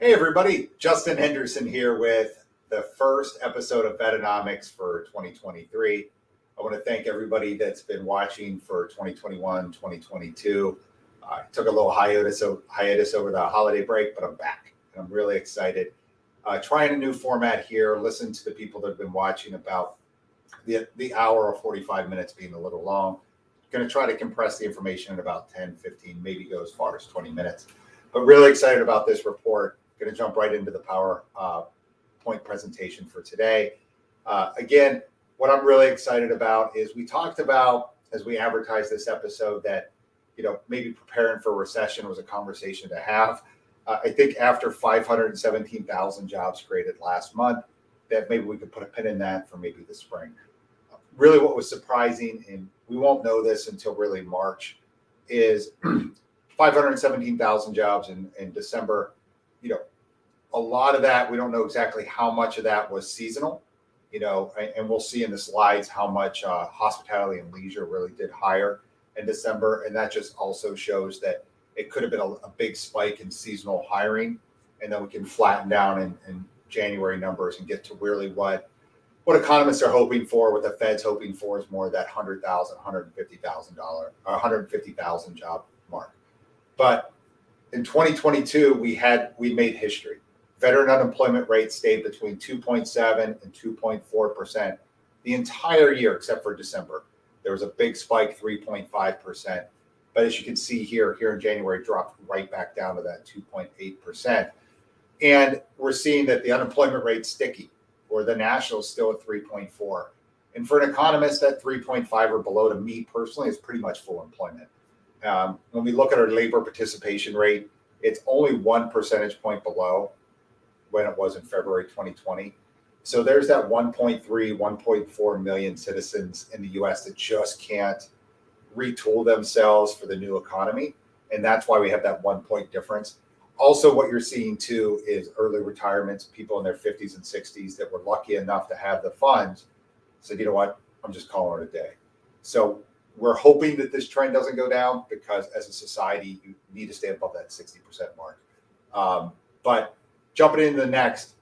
Hey everybody, Justin Henderson here with the first episode of Vetonomics for 2023. I want to thank everybody that's been watching for 2021, 2022. I took a little hiatus over the holiday break, but I'm back and I'm really excited. Trying a new format here, listen to the people that have been watching about the hour or 45 minutes being a little long. Going to try to compress the information in about 10, 15, maybe go as far as 20 minutes. But really excited about this report. Going to jump right into the PowerPoint presentation for today. Again, what I'm really excited about is we talked about, as we advertised this episode, that maybe preparing for a recession was a conversation to have. I think after 517,000 jobs created last month, that maybe we could put a pin in that for maybe the spring. Really what was surprising, and we won't know this until really March, is 517,000 jobs in December. A lot of that, we don't know exactly how much of that was seasonal, and we'll see in the slides how much hospitality and leisure really did higher in December. And that just also shows that it could have been a big spike in seasonal hiring. And then we can flatten down in January numbers and get to really what economists are hoping for, what the Fed's hoping for is more that 100,000, $150,000 job mark. But in 2022, we made history. Veteran unemployment rate stayed between 2.7 and 2.4% the entire year, except for December. There was a big spike, 3.5%. But as you can see here in January, it dropped right back down to that 2.8%. And we're seeing that the unemployment rate's sticky, or the national is still at 3.4. And for an economist, that 3.5 or below, to me personally, is pretty much full employment. When we look at our labor participation rate, it's only 1 percentage point below when it was in February 2020. So there's that 1.3, 1.4 million citizens in the US that just can't retool themselves for the new economy. And that's why we have that 1 point difference. Also, what you're seeing too is early retirements, people in their 50s and 60s that were lucky enough to have the funds said, you know what, I'm just calling it a day. So we're hoping that this trend doesn't go down, because as a society, you need to stay above that 60% mark. But jumping into the next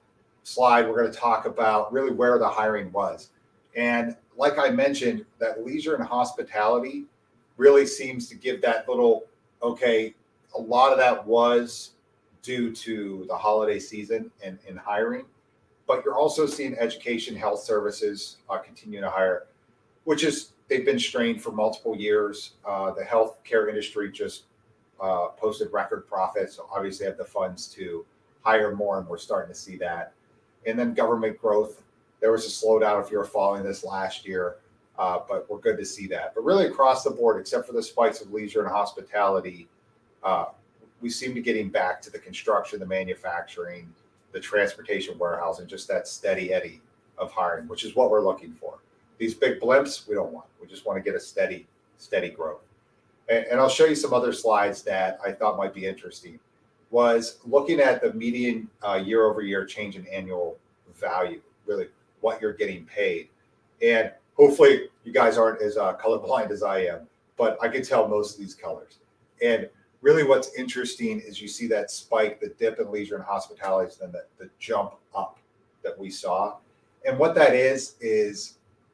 slide, we're going to talk about really where the hiring was. And like I mentioned, that leisure and hospitality really seems to give that little, okay, a lot of that was due to the holiday season and hiring. But you're also seeing education, health services continue to hire, which is, they've been strained for multiple years. The healthcare industry just posted record profits, so obviously have the funds to hire more, and we're starting to see that. And then government growth, there was a slowdown if you were following this last year, but we're good to see that. But really across the board, except for the spikes of leisure and hospitality, we seem to be getting back to the construction, the manufacturing, the transportation, warehouse, and just that steady eddy of hiring, which is what we're looking for. These big blimps, we don't want. We just want to get a steady growth. And I'll show you some other slides that I thought might be interesting. Was looking at the median year over year change in annual value, really what you're getting paid. And hopefully you guys aren't as colorblind as I am, but I can tell most of these colors. And really what's interesting is you see that spike, the dip in leisure and hospitality, and then the jump up that we saw. And what that is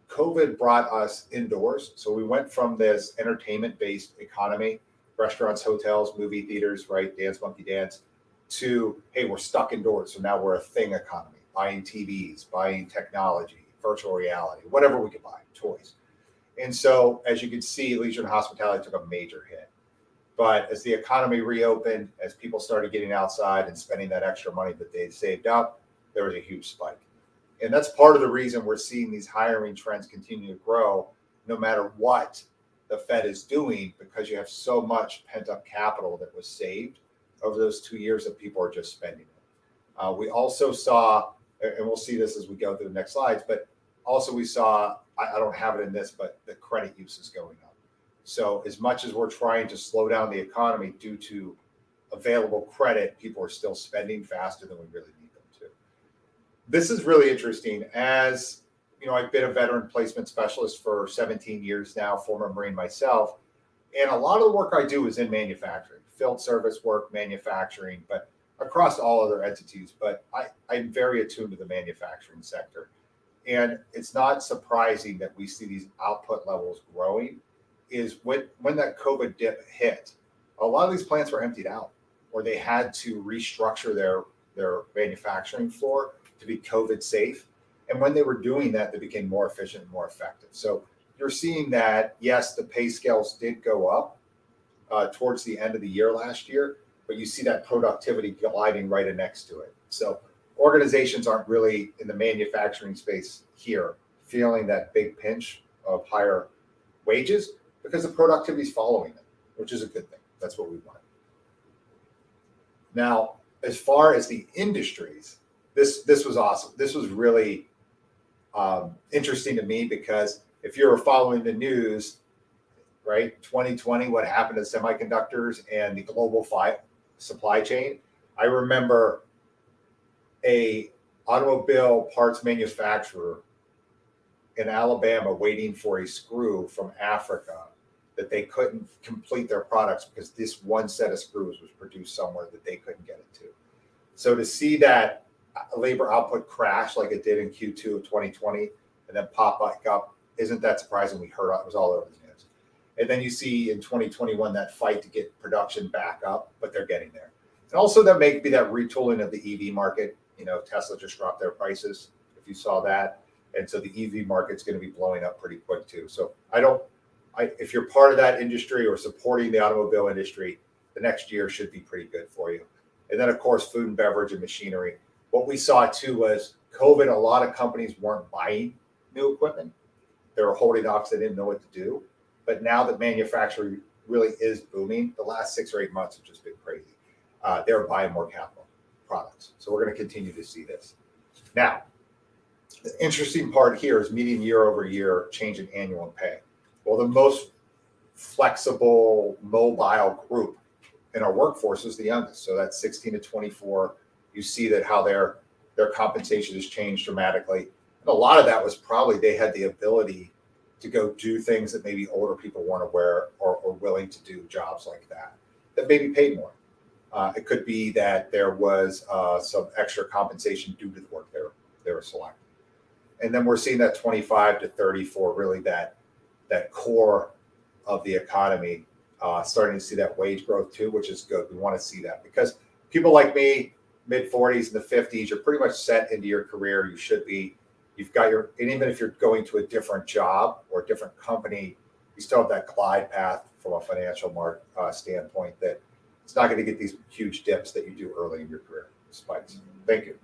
COVID brought us indoors. So we went from this entertainment-based economy, restaurants, hotels, movie theaters, right? Dance Monkey Dance, to, hey, we're stuck indoors. So now we're a thing economy, buying TVs, buying technology, virtual reality, whatever we could buy, toys. And so as you can see, leisure and hospitality took a major hit. But as the economy reopened, as people started getting outside and spending that extra money that they'd saved up, there was a huge spike. And that's part of the reason we're seeing these hiring trends continue to grow, no matter what the Fed is doing, because you have so much pent-up capital that was saved over those 2 years that people are just spending it. We also saw, and we'll see this as we go through the next slides, but also we saw, I don't have it in this, but the credit use is going up. So as much as we're trying to slow down the economy due to available credit, people are still spending faster than we really need them to. This is really interesting. As you know, I've been a veteran placement specialist for 17 years now, former Marine myself. And a lot of the work I do is in manufacturing, field service work, manufacturing, but across all other entities, but I'm very attuned to the manufacturing sector. And it's not surprising that we see these output levels growing. Is when that COVID dip hit, a lot of these plants were emptied out, or they had to restructure their manufacturing floor to be COVID safe. And when they were doing that, they became more efficient and more effective. So you're seeing that, yes, the pay scales did go up towards the end of the year last year, but you see that productivity gliding right in next to it. So organizations aren't really in the manufacturing space here feeling that big pinch of higher wages because the productivity is following it, which is a good thing. That's what we want. Now, as far as the industries, this was awesome. This was really interesting to me because if you're following the news, right, 2020, what happened to semiconductors and the global supply chain, I remember a automobile parts manufacturer in Alabama waiting for a screw from Africa that they couldn't complete their products because this one set of screws was produced somewhere that they couldn't get it to. So to see that labor output crash like it did in Q2 of 2020 and then pop back up, isn't that surprising? We heard it was all over the news. And then you see in 2021 that fight to get production back up, but they're getting there. And also that may be that retooling of the EV market. You know, Tesla just dropped their prices, if you saw that. And so the EV market's going to be blowing up pretty quick too. So if you're part of that industry or supporting the automobile industry, the next year should be pretty good for you. And then of course, food and beverage and machinery. What we saw too was COVID, a lot of companies weren't buying new equipment. They were holding off because they didn't know what to do. But now that manufacturing really is booming, the last 6 or 8 months have just been crazy. They're buying more capital products. So we're going to continue to see this. Now, the interesting part here is median year over year change in annual pay. Well, the most flexible, mobile group in our workforce is the youngest. So that's 16 to 24. You see that how their compensation has changed dramatically. And a lot of that was probably they had the ability to go do things that maybe older people weren't aware or willing to do jobs like that maybe paid more. It could be that there was some extra compensation due to the work they were selecting. And then we're seeing that 25 to 34, really that core of the economy, starting to see that wage growth too, which is good. We want to see that because people like me, mid 40s and the 50s, you're pretty much set into your career. You should be. You've got and even if you're going to a different job or a different company, you still have that glide path from a financial standpoint that it's not going to get these huge dips that you do early in your career, spikes. Thank you.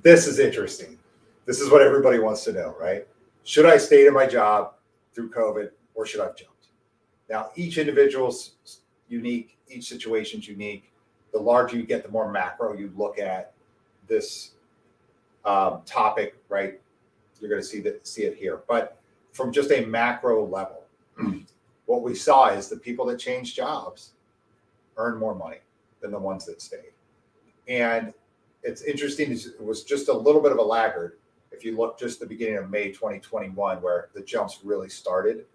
This is interesting. This is what everybody wants to know, right? Should I stay in my job through COVID or should I have jumped? Now, each individual's unique, each situation's unique. The larger you get, the more macro you look at this topic, right? You're going to see it here. But from just a macro level, what we saw is the people that changed jobs earned more money than the ones that stayed. And it's interesting, it was just a little bit of a laggard. If you look just the beginning of May 2021, where the jumps really started,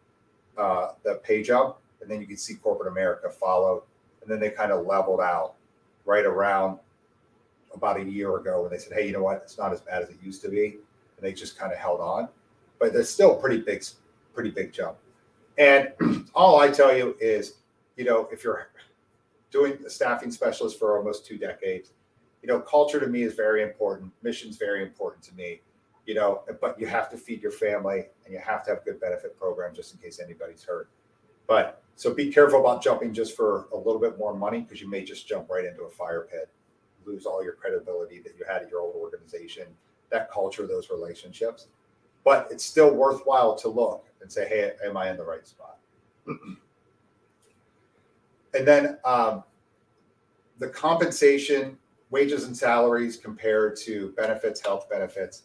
the pay jump, and then you can see corporate America followed, and then they kind of leveled out right around about a year ago when they said, hey, you know what, it's not as bad as it used to be. And they just kind of held on. But there's still a pretty big jump. And all I tell you is, you know, if you're doing a staffing specialist for almost 2 decades, you know, culture to me is very important. Mission's very important to me, you know, but you have to feed your family and you have to have good benefit program just in case anybody's hurt. But so be careful about jumping just for a little bit more money because you may just jump right into a fire pit, lose all your credibility that you had at your old organization, that culture, those relationships. But it's still worthwhile to look and say, hey, am I in the right spot? And then the compensation, wages and salaries compared to benefits, health benefits.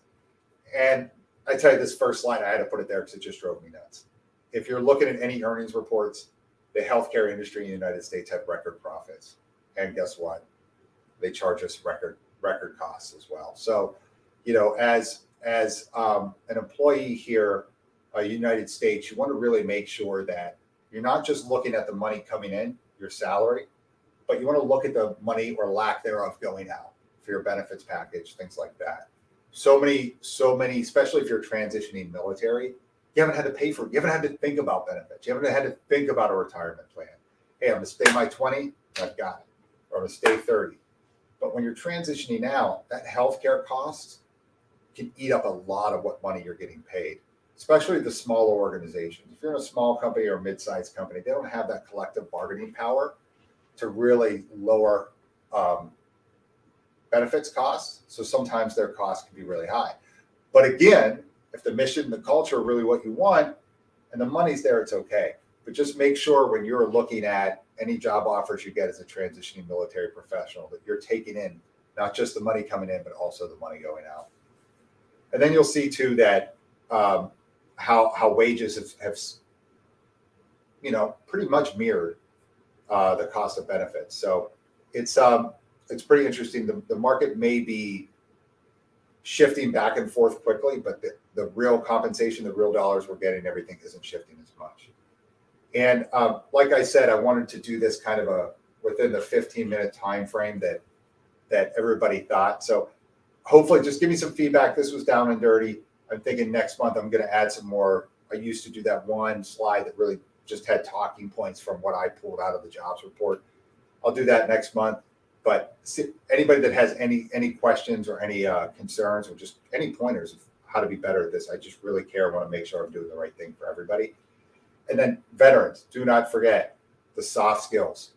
And I tell you, this first slide, I had to put it there because it just drove me nuts. If you're looking at any earnings reports, the healthcare industry in the United States had record profits. And guess what? They charge us record costs as well. So, you know, as an employee here, United States, you want to really make sure that you're not just looking at the money coming in, your salary, but you want to look at the money or lack thereof going out for your benefits package, things like that. So many, especially if you're transitioning military, you haven't had to pay for it. You haven't had to think about benefits. You haven't had to think about a retirement plan. Hey, I'm going to stay my 20, I've got it. Or I'm going to stay 30. But when you're transitioning out, that healthcare cost can eat up a lot of what money you're getting paid, especially the smaller organizations. If you're in a small company or a mid-sized company, they don't have that collective bargaining power to really lower benefits costs. So sometimes their costs can be really high. But again, if the mission, the culture are really what you want and the money's there, it's okay. But just make sure when you're looking at any job offers you get as a transitioning military professional that you're taking in not just the money coming in, but also the money going out. And then you'll see too that how wages have pretty much mirrored the cost of benefits. So it's pretty interesting. The market may be shifting back and forth quickly, but the real compensation, the real dollars we're getting, everything isn't shifting as much. And like I said, I wanted to do this kind of within the 15-minute time frame that everybody thought. So hopefully just give me some feedback. This was down and dirty. I'm thinking next month I'm going to add some more. I used to do that one slide that really just had talking points from what I pulled out of the jobs report. I'll do that next month. But anybody that has any questions or any concerns or just any pointers of how to be better at this, I just really care. I want to make sure I'm doing the right thing for everybody. And then veterans, do not forget the soft skills,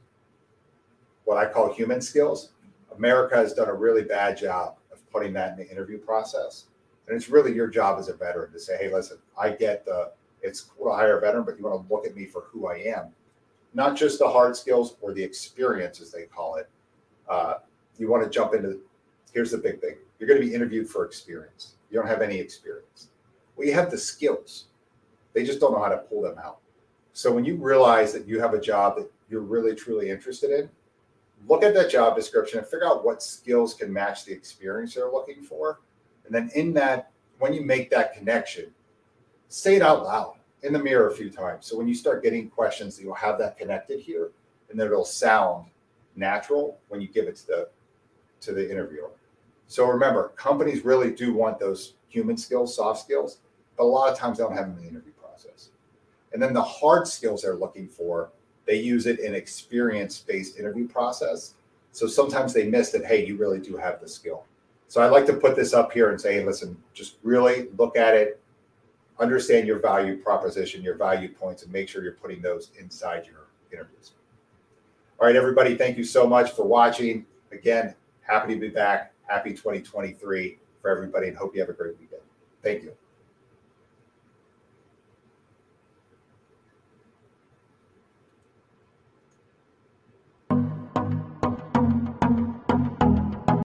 what I call human skills. America has done a really bad job of putting that in the interview process. And it's really your job as a veteran to say, hey, listen, I get it's cool to hire a veteran, but you want to look at me for who I am, not just the hard skills or the experience, as they call it. You want to jump into, here's the big thing. You're going to be interviewed for experience. You don't have any experience. Well, you have the skills. They just don't know how to pull them out. So when you realize that you have a job that you're really, truly interested in, look at that job description and figure out what skills can match the experience they're looking for. And then in that, when you make that connection, say it out loud in the mirror a few times. So when you start getting questions, you'll have that connected here and then it'll sound natural when you give it to the interviewer. So remember, companies really do want those human skills, soft skills, but a lot of times they don't have them in the interview process. And then the hard skills they're looking for, they use it in experience-based interview process. So sometimes they miss that, hey, you really do have the skill. So I'd like to put this up here and say, hey, listen, just really look at it, understand your value proposition, your value points, and make sure you're putting those inside your interviews. All right, everybody, thank you so much for watching. Again, happy to be back. Happy 2023 for everybody and hope you have a great weekend. Thank you.